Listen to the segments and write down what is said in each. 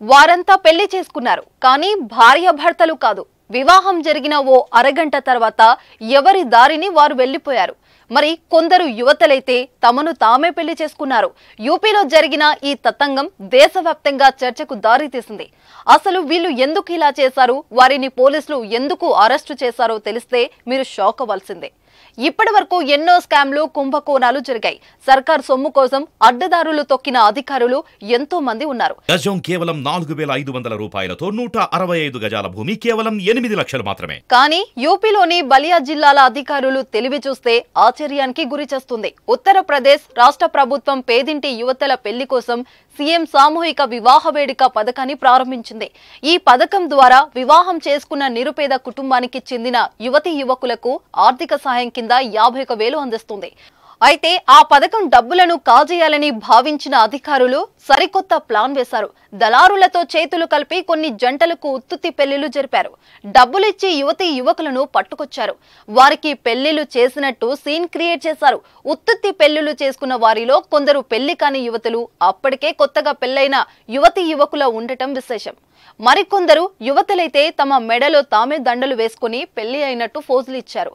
వారంతా పెళ్లి చేసుకున్నారు, కానీ భార్యాభర్తలు కాదు. వివాహం జరిగిన ఓ అరగంట తర్వాత ఎవరి దారిని వారు వెళ్లిపోయారు. మరి కొందరు యువతలైతే తమను తామే పెళ్లి చేసుకున్నారు. యూపీలో జరిగిన ఈ తతంగం దేశవ్యాప్తంగా చర్చకు దారితీసింది. అసలు వీళ్ళు ఎందుకు ఇలా చేశారు, వారిని పోలీసులు ఎందుకు అరెస్టు చేశారో తెలిస్తే మీరు షాక్ అవ్వాల్సిందే. ఇప్పటి వరకు ఎన్నో స్కామ్లు, కుంభకోణాలు జరిగాయి. సర్కార్ సొమ్ము కోసం అడ్డదారులు తొక్కిన అధికారులు ఎంతో మంది ఉన్నారు. గజం కేవలం 4500 రూపాయలతో 165 గజాల భూమి కేవలం 8 లక్షలు మాత్రమే. కానీ యూపీలోని బలియా జిల్లాల అధికారులు తెలివి చూస్తే ఆశ్చర్యానికి గురి చేస్తుంది. ఉత్తరప్రదేశ్ రాష్ట్ర ప్రభుత్వం పేదింటి యువతల పెళ్లి కోసం సీఎం సామూహిక వివాహ వేడుక పథకాన్ని ప్రారంభించింది. ఈ పథకం ద్వారా వివాహం చేసుకున్న నిరుపేద కుటుంబానికి చెందిన యువతీ యువకులకు ఆర్థిక సహాయం కింద 51,000 అందిస్తుంది. అయితే ఆ పథకం డబ్బులను కాజేయాలని భావించిన అధికారులు సరికొత్త ప్లాన్ వేశారు. దళారులతో చేతులు కలిపి కొన్ని జంటలకు ఉత్తుత్తి పెళ్లిళ్లు జరిపారు. డబ్బులిచ్చి యువతీ యువకులను పట్టుకొచ్చారు. వారికి పెళ్లిళ్లు చేసినట్టు సీన్ క్రియేట్ చేశారు. ఉత్తుత్తి పెళ్లిళ్లు చేసుకున్న వారిలో కొందరు పెళ్లి కాని యువతులు, అప్పటికే కొత్తగా పెళ్లైన యువతీ యువకుల ఉండటం విశేషం. మరికొందరు యువతులైతే తమ మెడలో తామే దండలు వేసుకుని పెళ్లి అయినట్టు ఫోజులు ఇచ్చారు.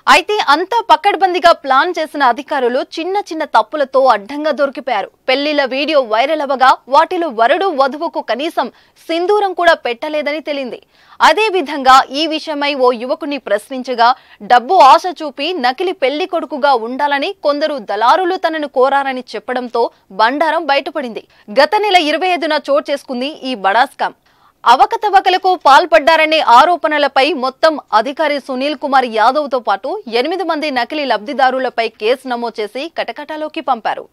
అయితే అంతా పక్కడ్బందీగా ప్లాన్ చేసిన అధికారులు చిన్న చిన్న తప్పులతో అడ్డంగా దొరికిపోయారు. పెళ్లిళ్ల వీడియో వైరల్ అవ్వగా వాటిలో వరుడు వధువుకు కనీసం సింధూరం కూడా పెట్టలేదని తేలింది. అదే విధంగా ఈ విషయమై ఓ యువకుని ప్రశ్నించగా డబ్బు ఆశ చూపి నకిలీ పెళ్లి కొడుకుగా ఉండాలని కొందరు దళారులు తనను కోరారని చెప్పడంతో బండారం బయటపడింది. గత నెల 25న చోటు చేసుకుంది ఈ బడా స్కామ్. అవకతవకలకు పాల్పడ్డారనే ఆరోపణలపై మొత్తం అధికారి సునీల్ కుమార్ యాదవ్ తో పాటు 8 మంది నకిలీ లబ్ధిదారులపై కేసు నమోదు చేసి కటకటాలోకి పంపారు.